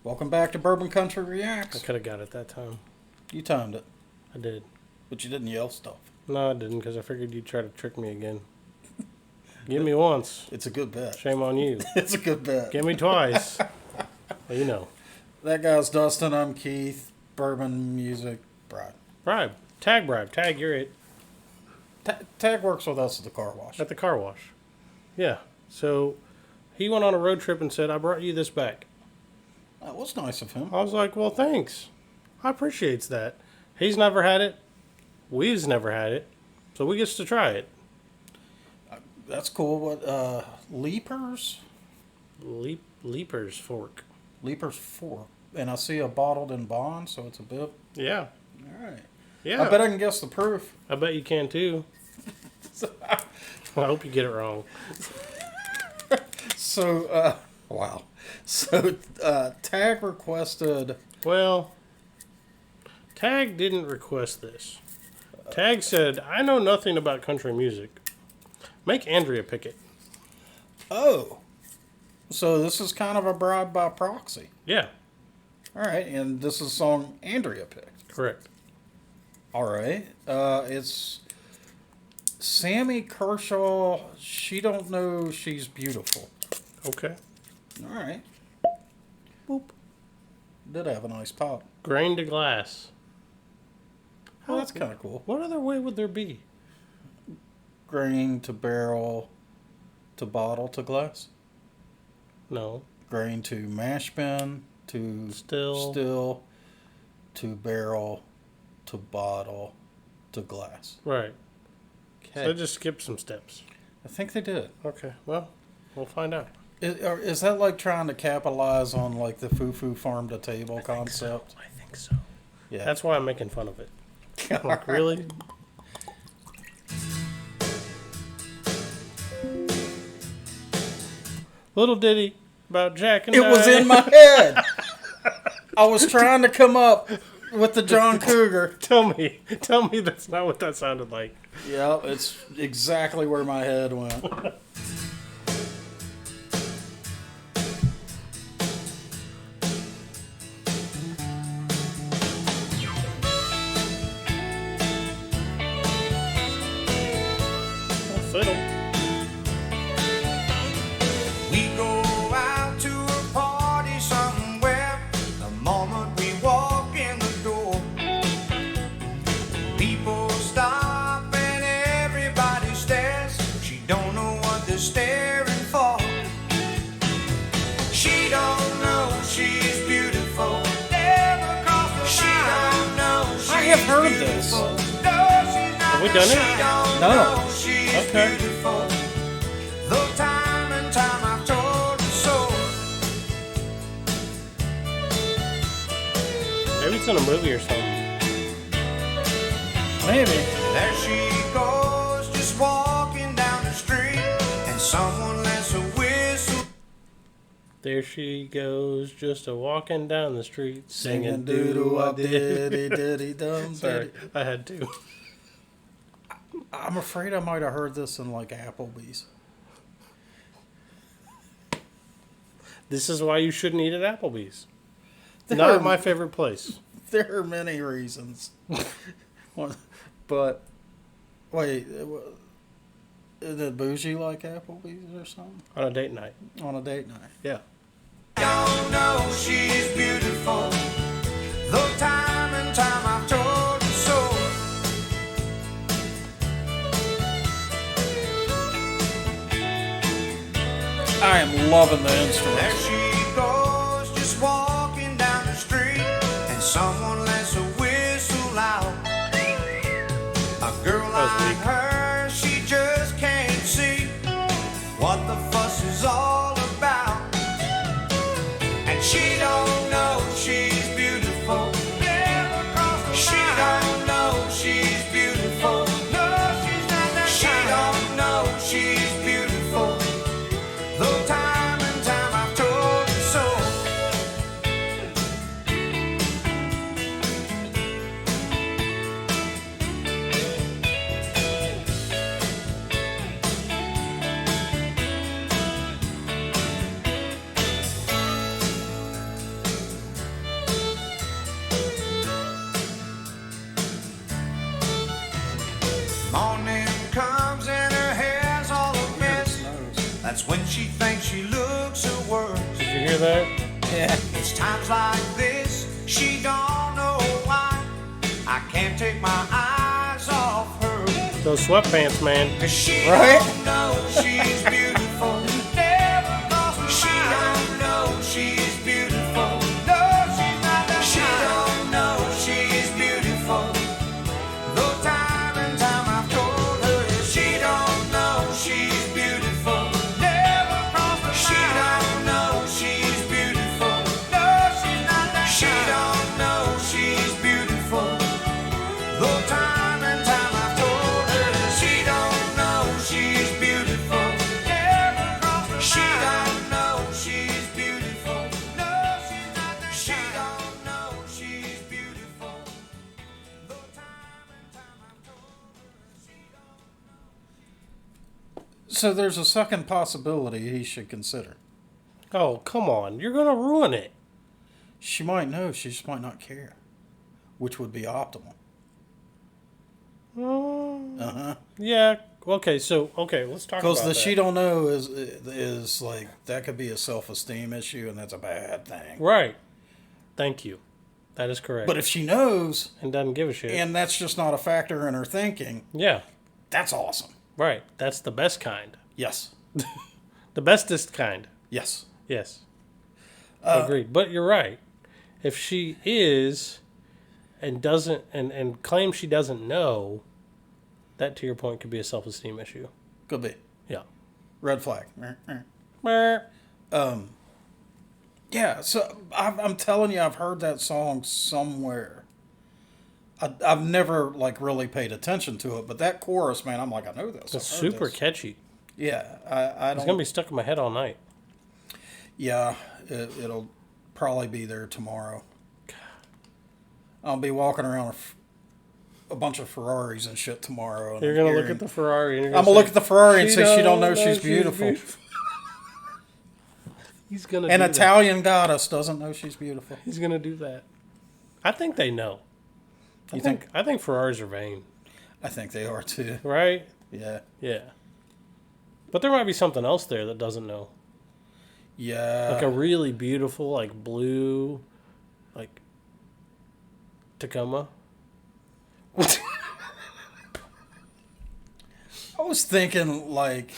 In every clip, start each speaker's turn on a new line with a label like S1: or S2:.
S1: Welcome back to Bourbon Country
S2: I
S1: Reacts.
S2: could have got it that time.
S1: You timed it,
S2: I did.
S1: but you didn't yell stuff.
S2: No, I didn't, because I figured you'd try to trick me again. Give me once.
S1: It's a good bet.
S2: Shame on you.
S1: It's a good bet.
S2: Give me twice. Well, you know.
S1: That guy's Dustin. I'm Keith. Bourbon Music Bribe.
S2: Bribe. Tag bribe. Tag, you're it.
S1: Tag works with us at the car wash.
S2: At the car wash. Yeah. So he went on a road trip and said, I brought you this back.
S1: That was nice of him.
S2: I was like, well, thanks. I appreciates that. He's never had it. We've never had it. So we gets to try it.
S1: That's cool. What, Leipers?
S2: Leipers Fork.
S1: Leipers Fork. And I see a bottled in bond, so it's a bib.
S2: Yeah.
S1: All right.
S2: Yeah.
S1: I bet I can guess the proof.
S2: I bet you can too. I hope you get it wrong.
S1: So, wow. So, Tag requested...
S2: Well, Tag didn't request this. Tag said, I know nothing about country music. Make Andrea pick it.
S1: Oh. So this is kind of a bribe by proxy.
S2: Yeah.
S1: All right, and this is a song Andrea picked.
S2: Correct.
S1: All right. It's Sammy Kershaw, She Don't Know She's Beautiful.
S2: Okay.
S1: All right. Boop. Did have a nice pop.
S2: Grain to glass.
S1: Oh, that's kind of cool.
S2: What other way would there be?
S1: Grain to barrel to bottle to glass.
S2: No.
S1: Grain to mash bin to still to barrel to bottle to glass.
S2: Right.
S1: Okay.
S2: So they just skipped some steps.
S1: I think they did.
S2: Okay. Well, we'll find out.
S1: Is that like trying to capitalize on like the foo-foo farm to table concept?
S2: I think so.
S1: Yeah.
S2: That's why I'm making fun of it. Like, really? Little ditty about Jack and
S1: It was in my head. I was trying to come up with the John Cougar.
S2: Tell me that's not what that sounded like.
S1: Yeah, it's exactly where my head went.
S2: Fiddle.
S3: We go out to a party somewhere. The moment we walk in the door, people stop and everybody stares. She don't know what they're staring for. She don't know she's beautiful. Never crossed her mind. She don't know she's
S1: I have heard this.
S3: beautiful. No, she's not.
S2: Have we done it?
S3: She don't
S1: No.
S3: know she's
S2: Okay.
S3: beautiful. Though time and time I've told her so.
S2: Maybe it's in a movie or something.
S1: Maybe.
S3: There she goes, just walking down the street, and someone lets a whistle.
S2: There she goes, just a walking down the street,
S1: Singing doodle diddy diddy dum.
S2: Sorry, I had to.
S1: I'm afraid I might have heard this in like Applebee's.
S2: This is why you shouldn't eat at Applebee's.
S1: There
S2: Not
S1: are-
S2: my favorite place.
S1: There are many reasons. But wait, is it bougie like Applebee's or something?
S2: On a date night.
S1: On a date night.
S2: Yeah.
S3: Don't know she's beautiful. Though time and time I've told her so.
S1: I am loving the
S3: There
S1: instruments.
S3: she goes, just walking down the street, and someone lets a whistle out. A girl
S2: was
S3: like
S2: weak.
S3: her, she just can't see what the fuss is all about. And she don't know she's beautiful. Never crossed her She mind. Don't know she's beautiful. No, she's not that She don't know she's beautiful. Though time and time I've told her so. when she thinks she looks her worst.
S2: Did you hear that?
S1: Yeah.
S3: It's times like this, she don't know why I can't take my eyes off her.
S2: Those sweatpants, man.
S3: 'Cause she
S1: Right?
S3: don't know she's beautiful. Never crossed her she don't know she's beautiful. No, she's not that she don't know she's beautiful. Though time and time I've told her she don't know she's beautiful. Never crossed her she don't know she's beautiful. No, she's not that she don't know she's beautiful. Though time and time I've told her she don't know she's beautiful. Never crossed her she don't know she's beautiful. No, she's not that she don't know she's beautiful. Though time and time I've told her she don't.
S1: So there's a second possibility he should consider.
S2: Oh, come on. You're going to ruin it.
S1: She might know, she just might not care, which would be optimal.
S2: Yeah. Okay, so, let's talk about
S1: Because the
S2: that.
S1: she don't know is like, that could be a self-esteem issue, and that's a bad thing.
S2: Right. Thank you. That is correct.
S1: But if she knows,
S2: and doesn't give a shit.
S1: and that's just not a factor in her thinking,
S2: Yeah.
S1: that's awesome.
S2: Right. That's the best kind.
S1: Yes.
S2: The bestest kind.
S1: Yes.
S2: Yes. Agreed. But you're right. If she is and doesn't and claims she doesn't know, that to your point could be a self-esteem issue.
S1: Could be.
S2: Yeah.
S1: Red flag.
S2: Meh.
S1: Yeah, so I'm telling you, I've heard that song somewhere. I've never, like, really paid attention to it, but that chorus, man, I'm like, I know this.
S2: It's super
S1: this.
S2: catchy.
S1: Yeah, I
S2: It's
S1: don't...
S2: going to be stuck in my head all night.
S1: Yeah, it'll probably be there tomorrow. I'll be walking around a bunch of Ferraris and shit tomorrow. And
S2: You're going to look at the Ferrari. And
S1: I'm going to look at the Ferrari and say, she don't know she's beautiful.
S2: He's going to
S1: An
S2: do that.
S1: Italian goddess doesn't know she's beautiful.
S2: He's going to do that. I think they know.
S1: You think?
S2: I think Ferraris are vain.
S1: I think they are too.
S2: Right?
S1: Yeah.
S2: Yeah. But there might be something else there that doesn't know.
S1: Yeah.
S2: Like a really beautiful, like blue, like Tacoma.
S1: I was thinking like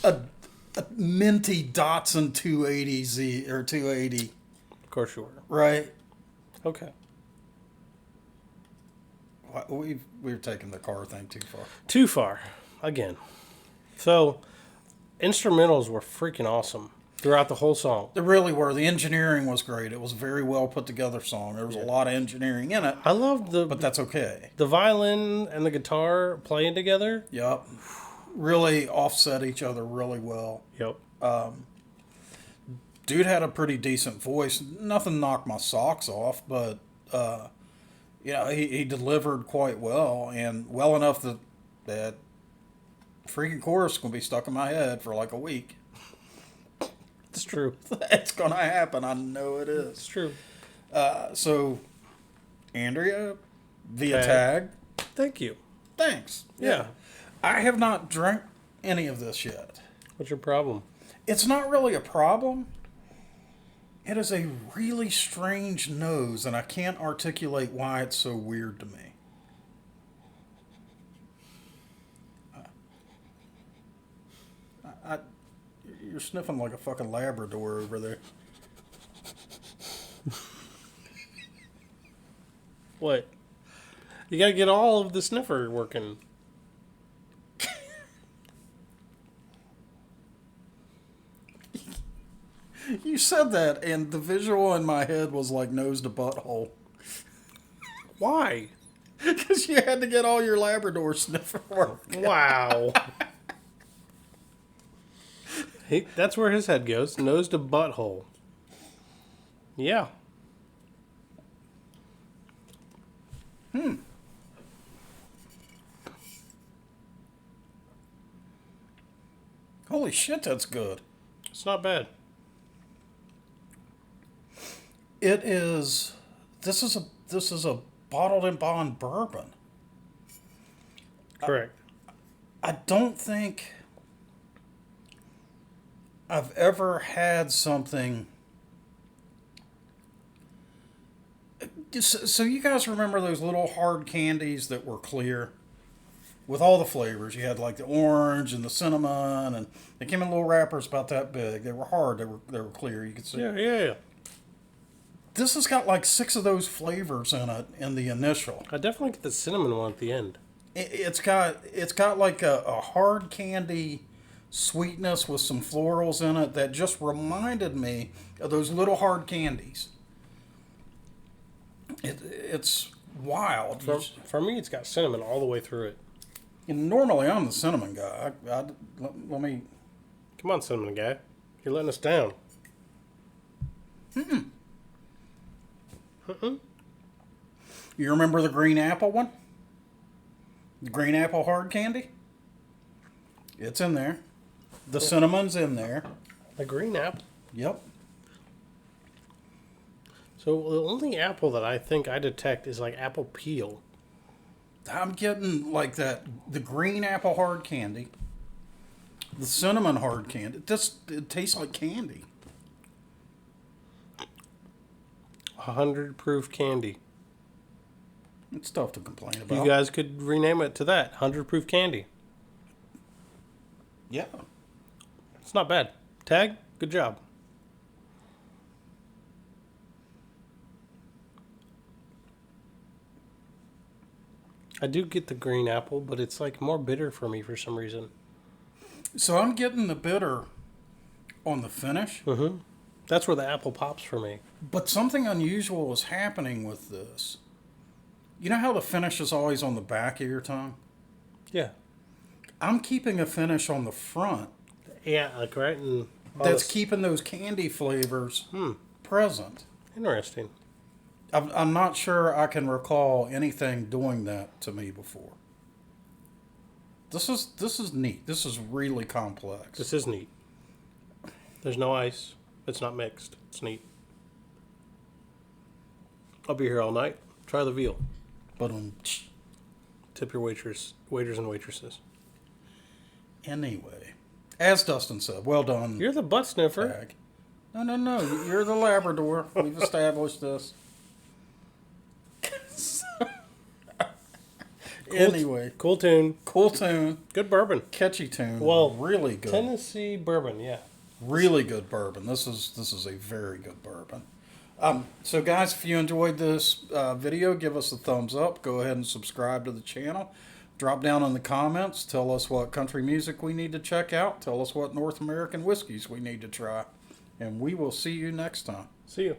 S1: a minty Datsun 280Z or 280,
S2: Of course you were.
S1: right?
S2: Okay.
S1: We're taking the car thing too far.
S2: Too far. Again. So, instrumentals were freaking awesome throughout the whole song.
S1: They really were. The engineering was great. It was a very well put together song. There was a lot of engineering in it,
S2: I loved
S1: but that's okay.
S2: the violin and the guitar playing together.
S1: Yep. Really offset each other really well.
S2: Yep.
S1: Dude had a pretty decent voice. Nothing knocked my socks off, but he delivered quite well, and well enough that freaking chorus is gonna be stuck in my head for like a week.
S2: It's true.
S1: It's gonna happen. I know it
S2: It's
S1: is.
S2: true.
S1: So, Andrea, via
S2: Okay.
S1: tag,
S2: Thank you.
S1: thanks.
S2: Yeah.
S1: I have not drank any of this yet.
S2: What's your problem?
S1: It's not really a problem. It is a really strange nose, and I can't articulate why it's so weird to me. You're sniffing like a fucking Labrador over there.
S2: What? You gotta get all of the sniffer working.
S1: You said that, and the visual in my head was like nose to butthole.
S2: Why?
S1: Because you had to get all your Labrador sniffer work.
S2: Wow. That's where his head goes. Nose to butthole. Yeah.
S1: Holy shit, that's good.
S2: It's not bad.
S1: It is. This is a bottled and bond bourbon.
S2: Correct.
S1: I don't think I've ever had something. So you guys remember those little hard candies that were clear with all the flavors? You had like the orange and the cinnamon, and they came in little wrappers about that big. They were hard. They were clear. You could see.
S2: Yeah.
S1: This has got like 6 of those flavors in it in the initial.
S2: I definitely get the cinnamon one at the end.
S1: It's got like a hard candy sweetness with some florals in it that just reminded me of those little hard candies. It's wild.
S2: For me, it's got cinnamon all the way through it.
S1: And normally I'm the cinnamon guy. Let me.
S2: Come on, cinnamon guy. You're letting us down.
S1: You remember the green apple one? The green apple hard candy? It's in there. The cinnamon's in there.
S2: The green apple.
S1: Yep.
S2: So the only apple that I think I detect is like apple peel.
S1: I'm getting like the green apple hard candy, the cinnamon hard candy. It tastes like candy.
S2: 100 proof candy.
S1: It's tough to complain about.
S2: You guys could rename it to that. 100 proof candy.
S1: Yeah.
S2: It's not bad. Tag, good job. I do get the green apple, but it's like more bitter for me for some reason.
S1: So I'm getting the bitter on the finish.
S2: Mm-hmm. That's where the apple pops for me.
S1: But something unusual is happening with this. You know how the finish is always on the back of your tongue?
S2: Yeah.
S1: I'm keeping a finish on the front.
S2: Yeah, like right in...
S1: That's keeping those candy flavors present.
S2: Interesting.
S1: I'm not sure I can recall anything doing that to me before. This is neat. This is really complex.
S2: This is neat. There's no ice. It's not mixed. It's neat. I'll be here all night. Try the veal.
S1: But
S2: Tip your waiters and waitresses.
S1: anyway, as Dustin said, well done.
S2: You're the butt sniffer.
S1: Tag. No. You're the Labrador. We've established this. Anyway,
S2: Cool tune.
S1: cool tune,
S2: Good bourbon.
S1: catchy tune.
S2: Well,
S1: really good.
S2: Tennessee bourbon, yeah.
S1: Really good bourbon. This is a very good bourbon. So guys, if you enjoyed this video, give us a thumbs up. Go ahead and subscribe to the channel. Drop down in the comments. Tell us what country music we need to check out. Tell us what North American whiskeys we need to try. And we will see you next time.
S2: See you.